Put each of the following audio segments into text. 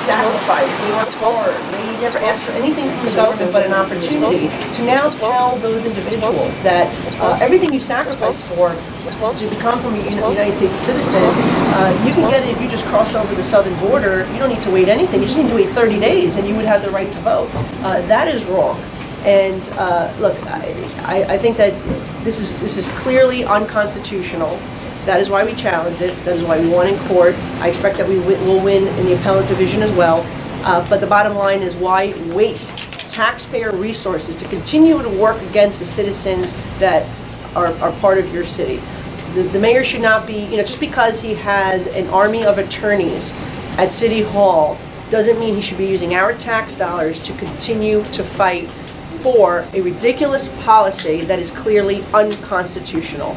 sacrifice, he worked hard, he never asked for anything from the government but an opportunity to now tell those individuals that everything you sacrificed for to become from a United States citizen, you can get it if you just crossed over the southern border. You don't need to wait anything. You just need to wait 30 days and you would have the right to vote. That is wrong. And look, I think that this is clearly unconstitutional. That is why we challenged it. That is why we won in court. I expect that we will win in the appellate division as well. But the bottom line is, why waste taxpayer resources to continue to work against the citizens that are part of your city? The mayor should not be, just because he has an army of attorneys at City Hall doesn't mean he should be using our tax dollars to continue to fight for a ridiculous policy that is clearly unconstitutional.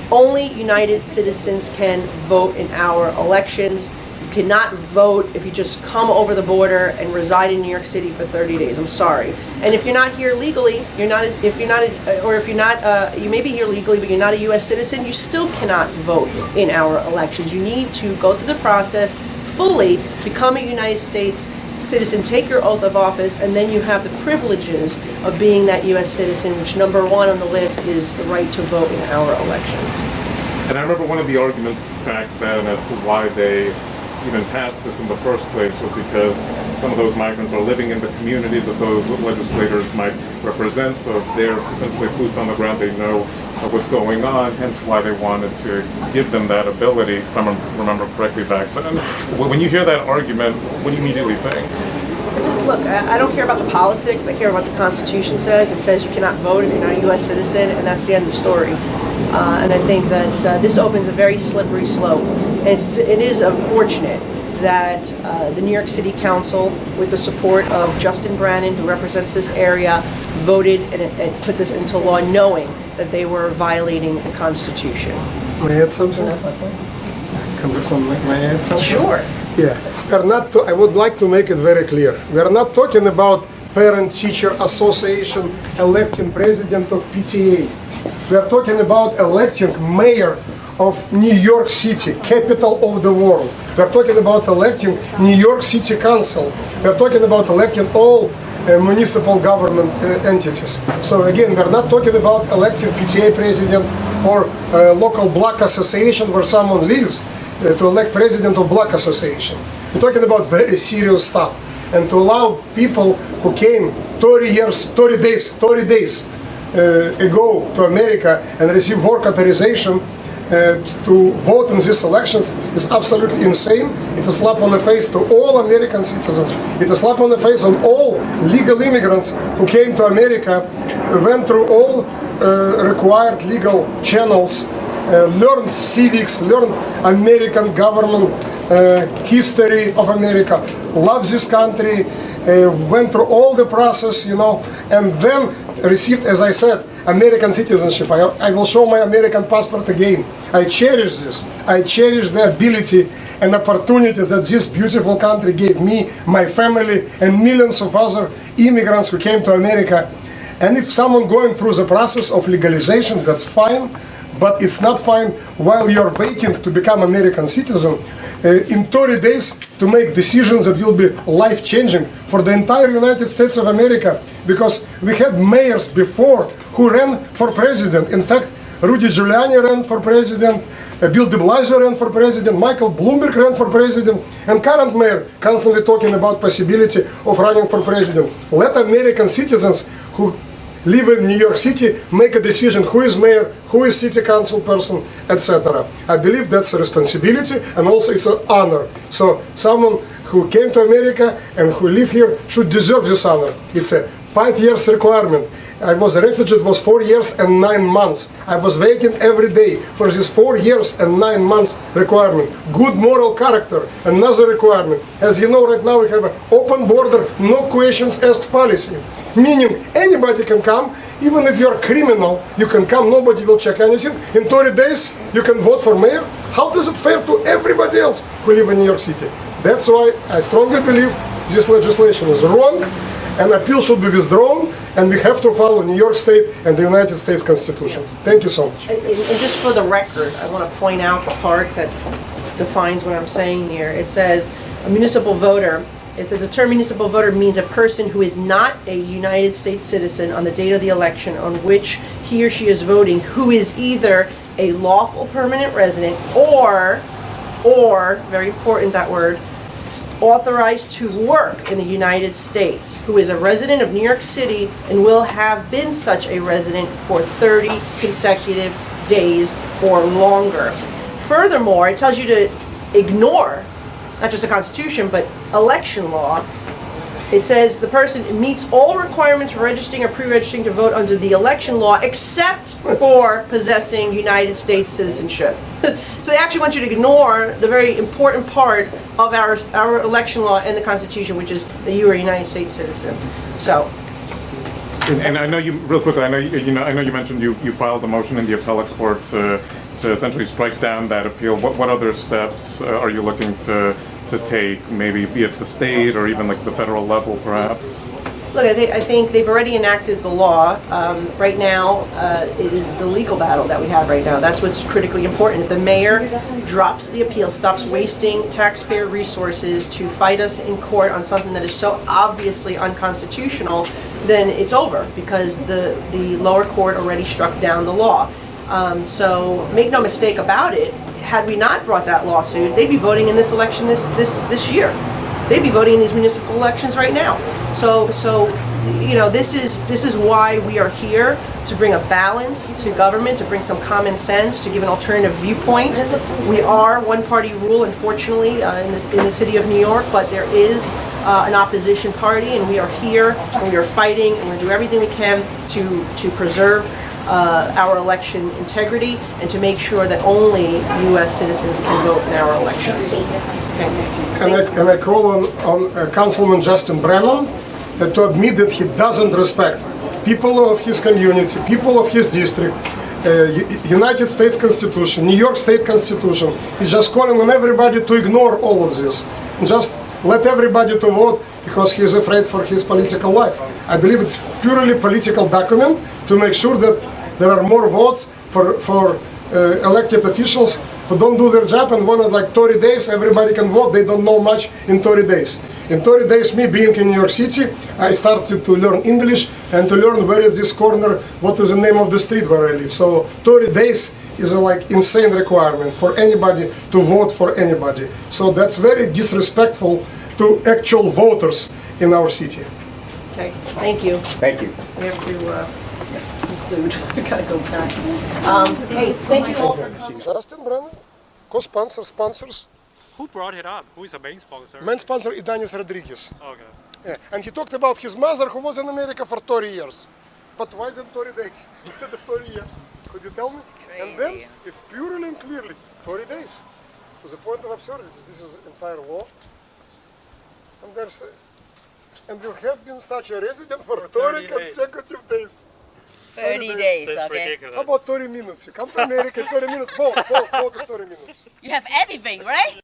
Only United citizens can vote in our elections. You cannot vote if you just come over the border and reside in New York City for 30 days. I'm sorry. And if you're not here legally, you may be here legally, but you're not a U.S. citizen, you still cannot vote in our elections. You need to go through the process fully, become a United States citizen, take your oath of office, and then you have the privileges of being that U.S. citizen, which number one on the list is the right to vote in our elections. And I remember one of the arguments back then as to why they even passed this in the first place was because some of those migrants are living in the communities that those legislators might represent, so they're essentially boots on the ground, they know what's going on, hence why they wanted to give them that ability, if I remember correctly back then. When you hear that argument, what do you immediately think? Just look, I don't care about the politics, I care about what the Constitution says. It says you cannot vote if you're not a U.S. citizen, and that's the end of the story. And I think that this opens a very slippery slope. It is unfortunate that the New York City Council, with the support of Justin Brannan, who represents this area, voted and put this into law knowing that they were violating the Constitution. May I add something? Congressman, may I add something? Sure. Yeah. I would like to make it very clear. We are not talking about Parent-Teacher Association electing president of PTA. We are talking about electing mayor of New York City, capital of the world. We are talking about electing New York City Council. We are talking about electing all municipal government entities. So again, we are not talking about electing PTA president or local block association where someone lives to elect president of block association. We're talking about very serious stuff. And to allow people who came 30 days ago to America and receive work authorization to vote in these elections is absolutely insane. It's a slap on the face to all American citizens. It's a slap on the face on all legal immigrants who came to America, went through all required legal channels, learned civics, learned American government, history of America, loves this country, went through all the process, and then received, as I said, American citizenship. I will show my American passport again. I cherish this. I cherish the ability and opportunities that this beautiful country gave me, my family, and millions of other immigrants who came to America. And if someone going through the process of legalization, that's fine, but it's not fine while you're waiting to become American citizen in 30 days to make decisions that will be life-changing for the entire United States of America, because we had mayors before who ran for president. In fact, Rudy Giuliani ran for president, Bill de Blasio ran for president, Michael Bloomberg ran for president, and current mayor constantly talking about possibility of running for president. Let American citizens who live in New York City make a decision who is mayor, who is city council person, etc. I believe that's a responsibility, and also it's an honor. So someone who came to America and who live here should deserve this honor. It's a 5 years requirement. I was a refugee, it was 4 years and 9 months. I was waiting every day for this 4 years and 9 months requirement. Good moral character, another requirement. As you know, right now we have an open border, no questions asked policy. Meaning anybody can come, even if you're a criminal, you can come, nobody will check anything. In 30 days, you can vote for mayor. How does it fare to everybody else who live in New York City? That's why I strongly believe this legislation is wrong, and appeal should be withdrawn, and we have to follow New York State and the United States Constitution. Thank you so much. And just for the record, I want to point out the part that defines what I'm saying here. It says, a municipal voter, it says the term municipal voter means a person who is not a United States citizen on the date of the election on which he or she is voting, who is either a lawful permanent resident or, very important that word, authorized to work in the United States, who is a resident of New York City and will have been such a resident for 30 consecutive days or longer. Furthermore, it tells you to ignore not just the Constitution, but election law. It says the person meets all requirements for registering or pre-registering to vote under the election law except for possessing United States citizenship. So they actually want you to ignore the very important part of our election law and the Constitution, which is that you are a United States citizen. So. And I know you, real quickly, I know you mentioned you filed a motion in the appellate court to essentially strike down that appeal. What other steps are you looking to take, maybe be it the state or even like the federal level, perhaps? Look, I think they've already enacted the law. Right now, it is the legal battle that we have right now. That's what's critically important. If the mayor drops the appeal, stops wasting taxpayer resources to fight us in court on something that is so obviously unconstitutional, then it's over because the lower court already struck down the law. So make no mistake about it, had we not brought that lawsuit, they'd be voting in this election this year. They'd be voting in these municipal elections right now. So you know, this is why we are here, to bring a balance to government, to bring some common sense, to give an alternative viewpoint. We are one-party rule, unfortunately, in the city of New York, but there is an opposition party, and we are here, and we are fighting, and we're going to do everything we can to preserve our election integrity and to make sure that only U.S. citizens can vote in our elections. Okay. And I call on Councilman Justin Brennan to admit that he doesn't respect people of his community, people of his district, United States Constitution, New York State Constitution. He's just calling on everybody to ignore all of this and just let everybody to vote because he's afraid for his political life. I believe it's purely political document to make sure that there are more votes for elected officials who don't do their job and wanted like 30 days, everybody can vote, they don't know much in 30 days. In 30 days, me being in New York City, I started to learn English and to learn where is this corner, what is the name of the street where I live. So 30 days is a like insane requirement for anybody to vote for anybody. So that's very disrespectful to actual voters in our city. Okay, thank you. Thank you. We have to conclude. We gotta go back. Hey, thank you all. Justin Brennan, co-sponsors. Who brought it up? Who is the main sponsor? Main sponsor Idanis Rodriguez. Okay. Yeah. And he talked about his mother who was in America for 30 years. But why is it 30 days instead of 30 years? Could you tell me? Crazy. And then it's purely and clearly 30 days. To the point of absurdity. This is entire law. And there's and you have been such a resident for 30 consecutive days. 30 days, That's okay? ridiculous. How about 30 minutes? You come to America, 30 minutes, vote in 30 minutes. You have everything, right?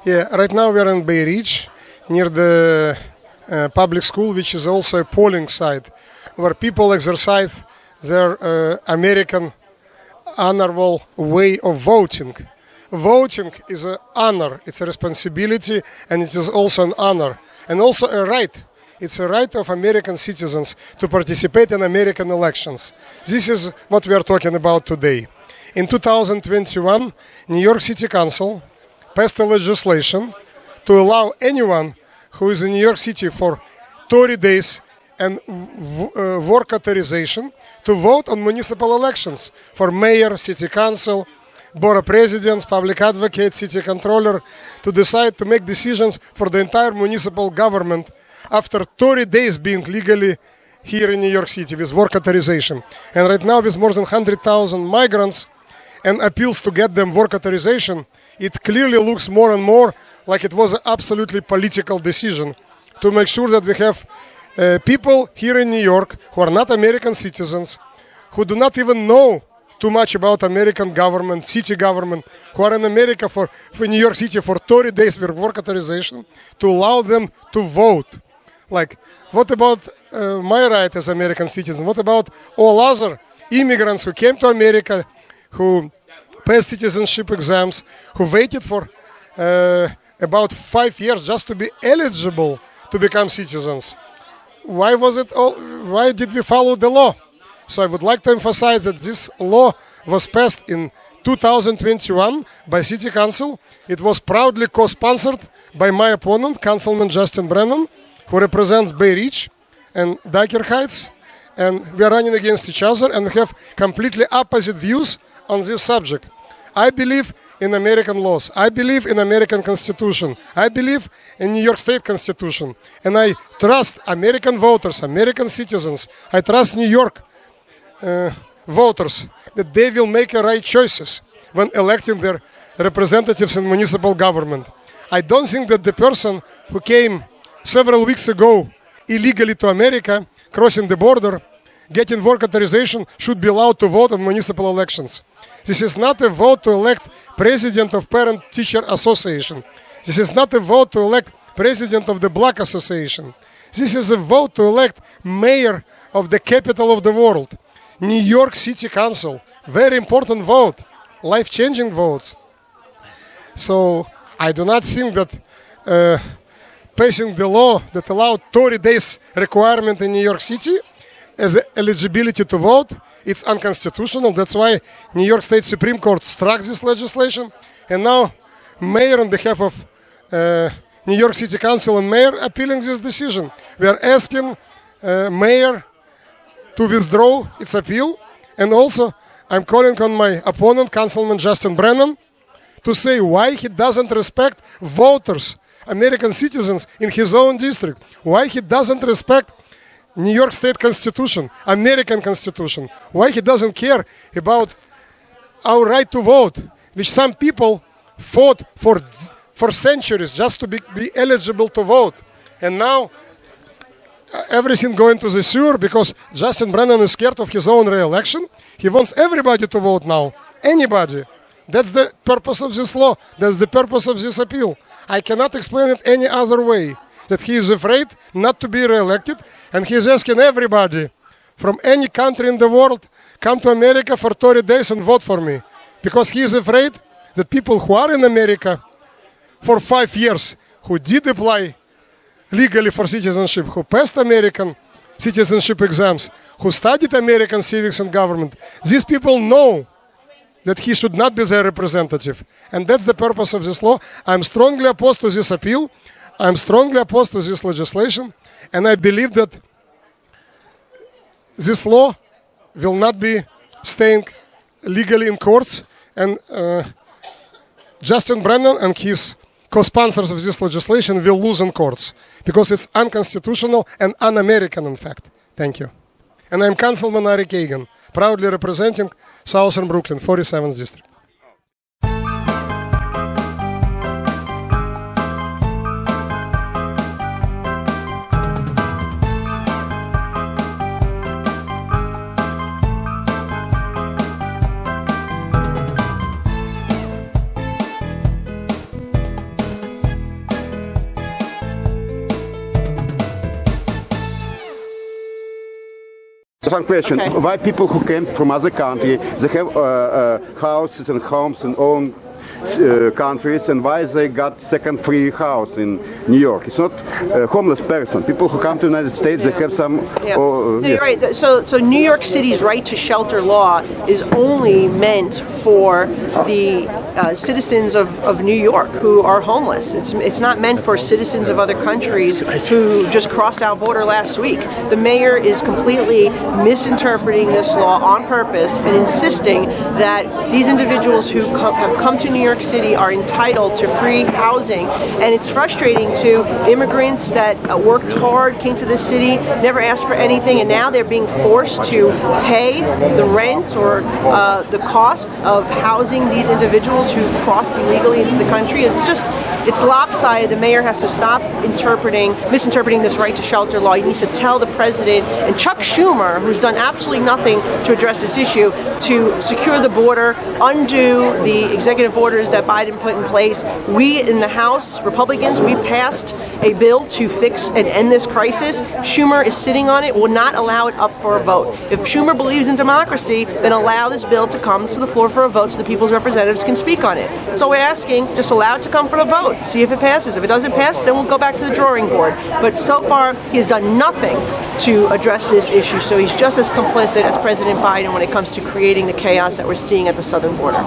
Yeah, right now we are in Bay Ridge, near the public school, which is also a polling site, where people exercise their American honorable way of voting. Voting is an honor, it's a responsibility, and it is also an honor, and also a right. It's a right of American citizens to participate in American elections. This is what we are talking about today. In 2021, New York City Council passed a legislation to allow anyone who is in New York City for 30 days and work authorization to vote on municipal elections for mayor, city council, board of presidents, public advocate, city controller, to decide to make decisions for the entire municipal government after 30 days being legally here in New York City with work authorization. And right now, with more than 100,000 migrants and appeals to get them work authorization, it clearly looks more and more like it was an absolutely political decision to make sure that we have people here in New York who are not American citizens, who do not even know too much about American government, city government, who are in America for New York City for 30 days with work authorization, to allow them to vote. Like, what about my right as American citizen? What about all other immigrants who came to America, who passed citizenship exams, who waited for about 5 years just to be eligible to become citizens? Why did we follow the law? So I would like to emphasize that this law was passed in 2021 by City Council. It was proudly co-sponsored by my opponent, Councilman Justin Brennan, who represents Bay Ridge and Dyker Heights. And we are running against each other and we have completely opposite views on this subject. I believe in American laws. I believe in American Constitution. I believe in New York State Constitution. And I trust American voters, American citizens. I trust New York voters that they will make the right choices when electing their representatives in municipal government. I don't think that the person who came several weeks ago illegally to America, crossing the border, getting work authorization, should be allowed to vote in municipal elections. This is not a vote to elect president of Parent-Teacher Association. This is not a vote to elect president of the Black Association. This is a vote to elect mayor of the capital of the world. New York City Council, very important vote, life-changing votes. So I do not think that passing the law that allowed 30 days requirement in New York City as eligibility to vote, it's unconstitutional. That's why New York State Supreme Court struck this legislation. And now mayor on behalf of New York City Council and mayor appealing this decision. We are asking mayor to withdraw its appeal. And also I'm calling on my opponent, Councilman Justin Brennan, to say why he doesn't respect voters, American citizens in his own district, why he doesn't respect New York State Constitution, American Constitution, why he doesn't care about our right to vote, which some people fought for centuries just to be eligible to vote. And now everything going to the sewer because Justin Brennan is scared of his own re-election. He wants everybody to vote now, anybody. That's the purpose of this law. That's the purpose of this appeal. I cannot explain it any other way. That he is afraid not to be re-elected, and he is asking everybody from any country in the world, come to America for 30 days and vote for me. Because he is afraid that people who are in America for 5 years, who did apply legally for citizenship, who passed American citizenship exams, who studied American civics and government, these people know that he should not be their representative. And that's the purpose of this law. I'm strongly opposed to this appeal. I'm strongly opposed to this legislation. And I believe that this law will not be staying legally in courts. And Justin Brennan and his co-sponsors of this legislation will lose in courts because it's unconstitutional and un-American, in fact. Thank you. And I'm Councilman Ari Kagan, proudly representing Southern Brooklyn, 47th District. Some question: Okay. Why people who came from other countries, they have houses and homes in own countries, and why they got second free house in New York? It's not a homeless person. People who come to the United States, they have some. Yeah. No, you're right. So New York City's right to shelter law is only meant for the citizens of New York who are homeless. It's not meant for citizens of other countries who just crossed our border last week. The mayor is completely misinterpreting this law on purpose and insisting that these individuals who have come to New York City are entitled to free housing. And it's frustrating to immigrants that worked hard, came to this city, never asked for anything, and now they're being forced to pay the rent or the costs of housing these individuals who crossed illegally into the country. It's lopsided. The mayor has to stop misinterpreting this right to shelter law. He needs to tell the president and Chuck Schumer, who's done absolutely nothing to address this issue, to secure the border, undo the executive orders that Biden put in place. We in the House, Republicans, we passed a bill to fix and end this crisis. Schumer is sitting on it, will not allow it up for a vote. If Schumer believes in democracy, then allow this bill to come to the floor for a vote so the people's representatives can speak on it. So we're asking, just allow it to come for the vote, see if it passes. If it doesn't pass, then we'll go back to the drawing board. But so far, he has done nothing to address this issue, so he's just as complicit as President Biden when it comes to creating the chaos that we're seeing at the southern border.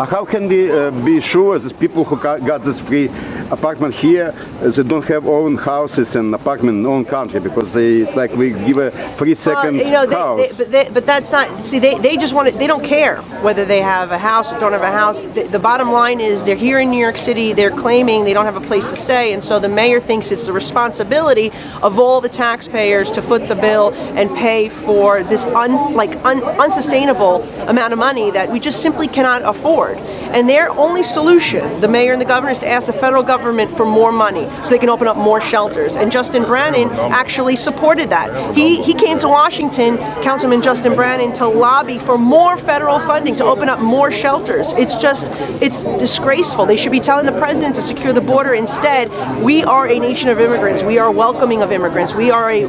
How can we be sure that people who got this free apartment here, they don't have own houses and apartment in own country, because it's like we give a free second house. But that's not. See, they just want it. They don't care whether they have a house or don't have a house. The bottom line is they're here in New York City. They're claiming they don't have a place to stay, and so the mayor thinks it's the responsibility of all the taxpayers to foot the bill and pay for this unsustainable amount of money that we just simply cannot afford. And their only solution, the mayor and the governor, is to ask the federal government for more money so they can open up more shelters. And Justin Brannan actually supported that. He came to Washington, Councilman Justin Brannan, to lobby for more federal funding to open up more shelters. It's disgraceful. They should be telling the president to secure the border. Instead, we are a nation of immigrants. We are welcoming of immigrants. We are a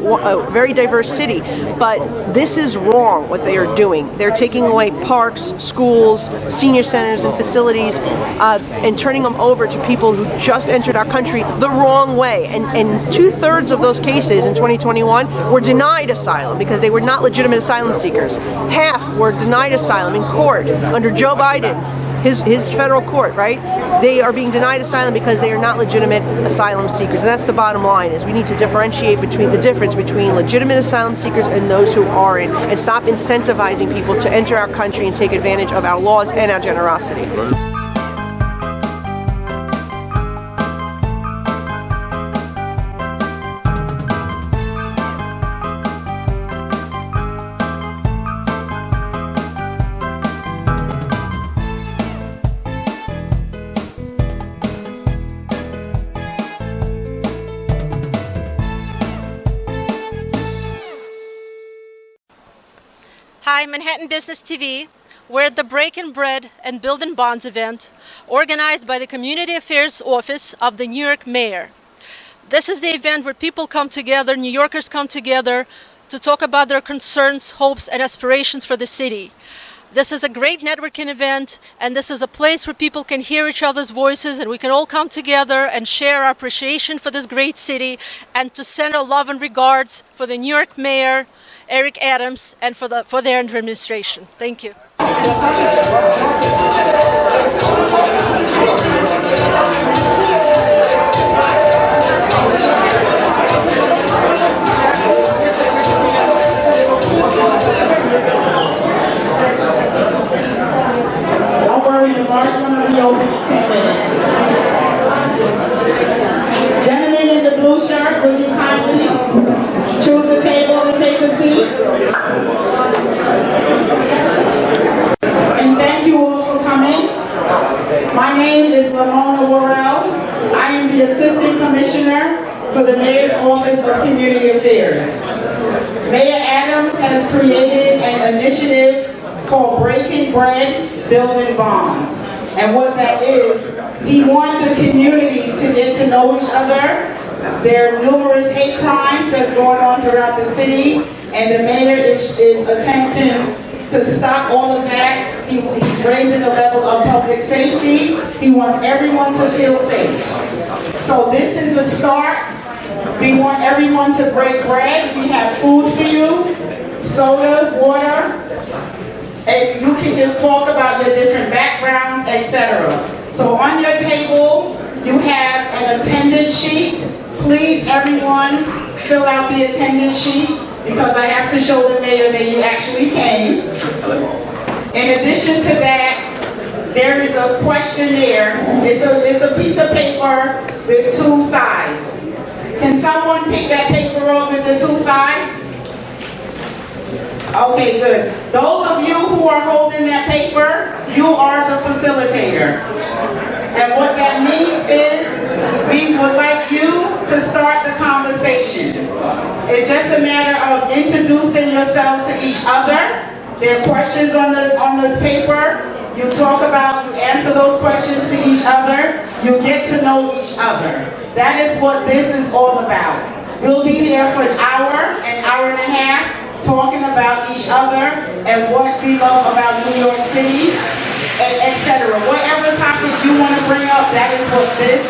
very diverse city. But this is wrong, what they are doing. They're taking away parks, schools, senior centers, and facilities, and turning them over to people who just entered our country the wrong way. And 2/3 of those cases in 2021 were denied asylum because they were not legitimate asylum seekers. Half were denied asylum in court under Joe Biden, his federal court, right? They are being denied asylum because they are not legitimate asylum seekers. And that's the bottom line, is we need to differentiate between the difference between legitimate asylum seekers and those who aren't, and stop incentivizing people to enter our country and take advantage of our laws and our generosity. Hi, Manhattan Business TV. We're at the Breaking Bread and Building Bonds event organized by the Community Affairs Office of the New York Mayor. This is the event where people come together, New Yorkers come together to talk about their concerns, hopes, and aspirations for the city. This is a great networking event, and this is a place where people can hear each other's voices, and we can all come together and share our appreciation for this great city, and to send our love and regards for the New York Mayor, Eric Adams, and for their administration. Thank you. Don't worry, the bar's going to be open in 10 minutes. Gentlemen in the blue shirt, would you kindly choose a table and take a seat? And thank you all for coming. My name is Lamona Worrell. I am the Assistant Commissioner for the Mayor's Office of Community Affairs. Mayor Adams has created an initiative called Breaking Bread, Building Bonds. And what that is, he wants the community to get to know each other. There are numerous hate crimes that's going on throughout the city, and the mayor is attempting to stop all of that. He's raising the level of public safety. He wants everyone to feel safe. So this is a start. We want everyone to break bread. We have food for you, soda, water, and you can just talk about your different backgrounds, etc. So on your table, you have an attendance sheet. Please, everyone, fill out the attendance sheet because I have to show the mayor that you actually came. In addition to that, there is a questionnaire. It's a piece of paper with two sides. Can someone pick that paper up with the two sides? Okay, good. Those of you who are holding that paper, you are the facilitator. And what that means is We would like you to start the conversation. It's just a matter of introducing yourselves to each other. There are questions on the paper. You talk about, you answer those questions to each other. You get to know each other. That is what this is all about. We'll be here for an hour and a half, talking about each other and what we love about New York City, etc. Whatever topic you want to bring up, that is what this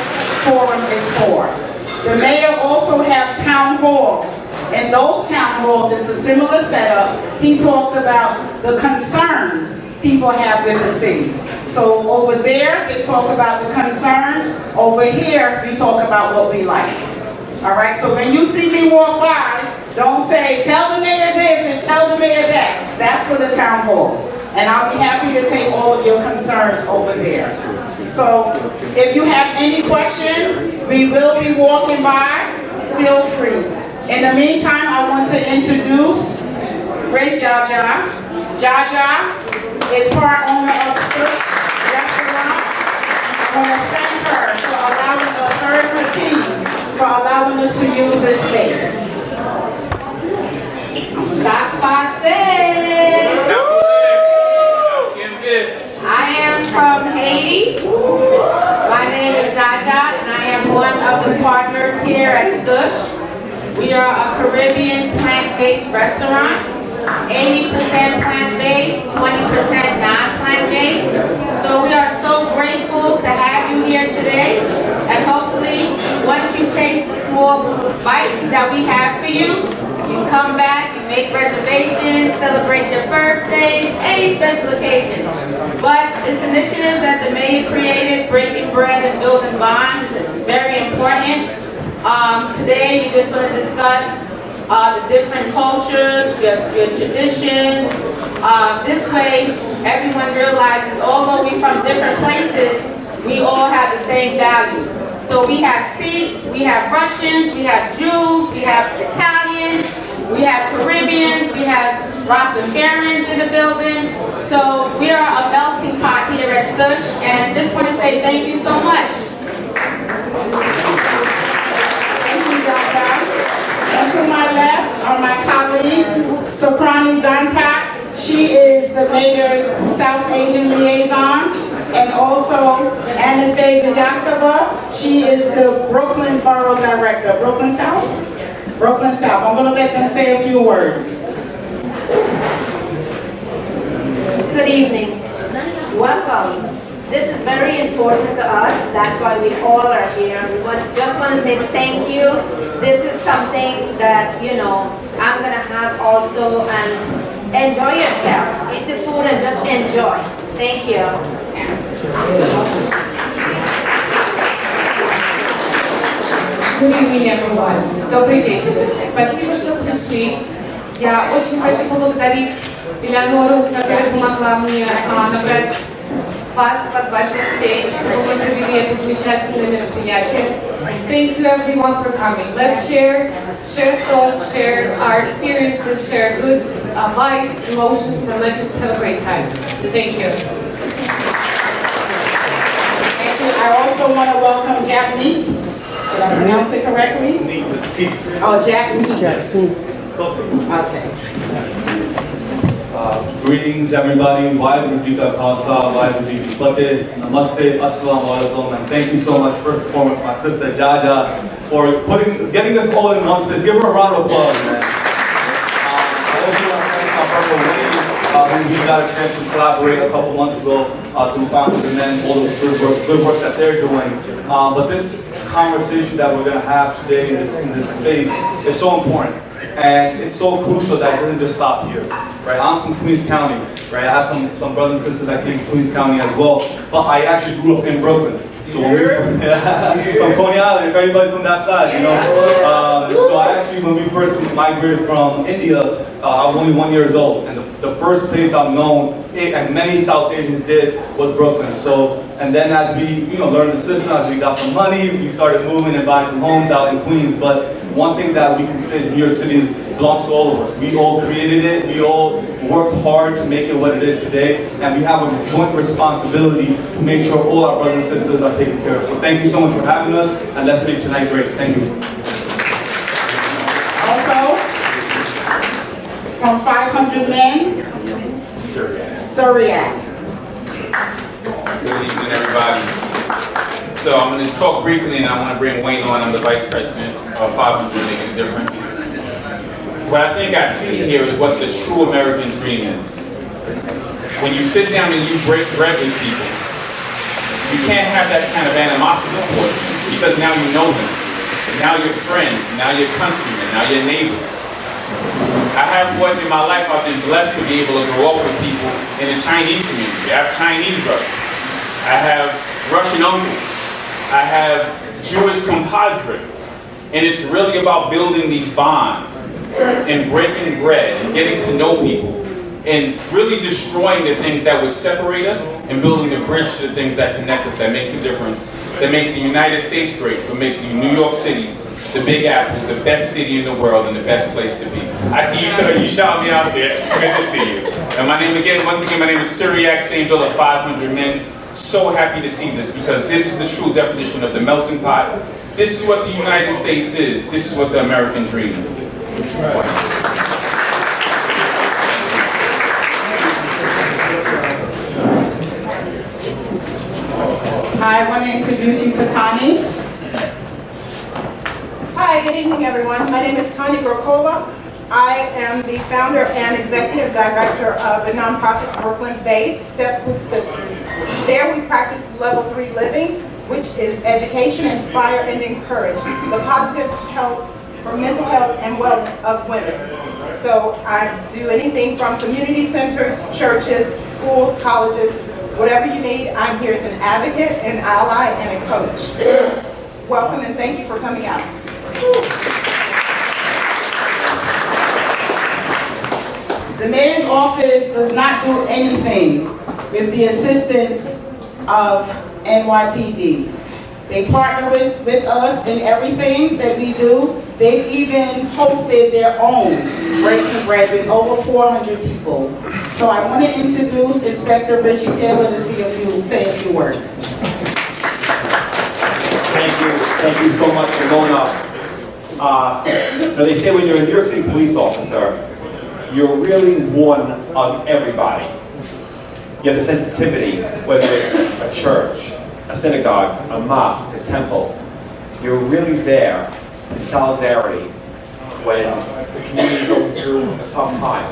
forum is for. The mayor also have town halls. In those town halls, it's a similar setup. He talks about the concerns people have with the city. So over there, they talk about the concerns. Over here, we talk about what we like. All right, so when you see me walk by, don't say, tell the mayor this and tell the mayor that. That's for the town hall. And I'll be happy to take all of your concerns over there. So if you have any questions, we will be walking by. Feel free. In the meantime, I want to introduce Grace Jaja. Jaja is part owner of Stush Restaurant. I want to thank her for allowing us, her and her team, for allowing us to use this space. I am from Haiti. My name is Jaja, and I am one of the partners here at Stush. We are a Caribbean plant-based restaurant, 80% plant-based, 20% non-plant-based. So we are so grateful to have you here today, and hopefully, once you taste the small bites that we have for you, you come back, you make reservations, celebrate your birthdays, any special occasion. But this initiative that the mayor created, Breaking Bread and Building Bonds, is very important. Today, we're just going to discuss the different cultures, your traditions. This way, everyone realizes, although we're from different places, we all have the same values. So we have Sikhs, we have Russians, we have Jews, we have Italians, we have Caribbeans, we have Rastafarians in the building. So we are a melting pot here at Stush, and just want to say thank you so much. And to my left are my colleagues, Soprani Duncat. She is the mayor's South Asian liaison. And also Anastasia Yastava. She is the Brooklyn Borough Director. Brooklyn South? Brooklyn South. I'm going to let them say a few words. Good evening. Welcome. This is very important to us. That's why we all are here. We just want to say thank you. This is something that, you know, I'm going to have also, and enjoy yourself. Eat the food and just enjoy. Thank you. Good evening, everyone. Добрый вечер. Спасибо, что пришли. Я очень хочу поблагодарить Элеонору, которая помогла мне набрать вас, позвать гостей, чтобы мы провели это замечательное мероприятие. Thank you, everyone, for coming. Let's share thoughts, share our experiences, share good vibes, emotions, and let's just have a great time. Thank you. I also want to welcome Jack Meek. Did I pronounce it correctly? Oh, Jack Meek. Okay. Greetings, everybody. Waheguru Khalsa, Waheguru Fateh, Namaste, Assalamu alaikum, and thank you so much, first and foremost, my sister Jaja, for getting us all in one space. Give her a round of applause, man. I also want to thank my brother Wayne, who we got a chance to collaborate a couple months ago through Founders and then all the good work that they're doing. But this conversation that we're going to have today in this space is so important. And it's so crucial that it doesn't just stop here, right? I'm from Queens County, right? I have some brothers and sisters that came from Queens County as well, but I actually grew up in Brooklyn. So when we're from Coney Island, if anybody's from that side, you know. So I actually, when we first migrated from India, I was only 1 year old, and the first place I've known, and many South Asians did, was Brooklyn. So, and then as we, learned the system, as we got some money, we started moving and buying some homes out in Queens. But one thing that we can say in New York City belongs to all of us. We all created it, we all worked hard to make it what it is today, and we have a joint responsibility to make sure all our brothers and sisters are taken care of. So thank you so much for having us, and let's make tonight great. Thank you. Also, from 500 Men, Syriac. Good evening, everybody. So I'm going to talk briefly, and I want to bring Wayne on. I'm the Vice President of 500 Making a Difference. What I think I see here is what the true American dream is. When you sit down and you break bread with people, you can't have that kind of animosity towards them, because now you know them. Now you're friends, now you're countrymen, now you're neighbors. I have what in my life I've been blessed to be able to grow up with people in the Chinese community. I have Chinese brothers. I have Russian uncles. I have Jewish compadres. And it's really about building these bonds and breaking bread and getting to know people and really destroying the things that would separate us and building the bridge to the things that connect us, that makes a difference, that makes the United States great, that makes New York City, the Big Apple, the best city in the world and the best place to be. I see you shot me out there. Good to see you. And my name again, once again, my name is Syriac, St. Bill of 500 Men. So happy to see this because this is the true definition of the melting pot. This is what the United States is. This is what the American dream is. I want to introduce you to Tani. Hi, good evening, everyone. My name is Tani Gorkova. I am the founder and executive director of the nonprofit Brooklyn-based Steps with Sisters. There we practice level 3 living, which is education, inspire, and encourage the positive health for mental health and wellness of women. So I do anything from community centers, churches, schools, colleges, whatever you need. I'm here as an advocate, an ally, and a coach. Welcome and thank you for coming out. The mayor's office does not do anything with the assistance of NYPD. They partner with us in everything that we do. They've even hosted their own Breaking Bread with over 400 people. So I want to introduce Inspector Richie Taylor to say a few words. Thank you so much, Ramona. They say when you're a New York City police officer, you're really one of everybody. You have the sensitivity, whether it's a church, a synagogue, a mosque, a temple. You're really there in solidarity when the community is going through a tough time.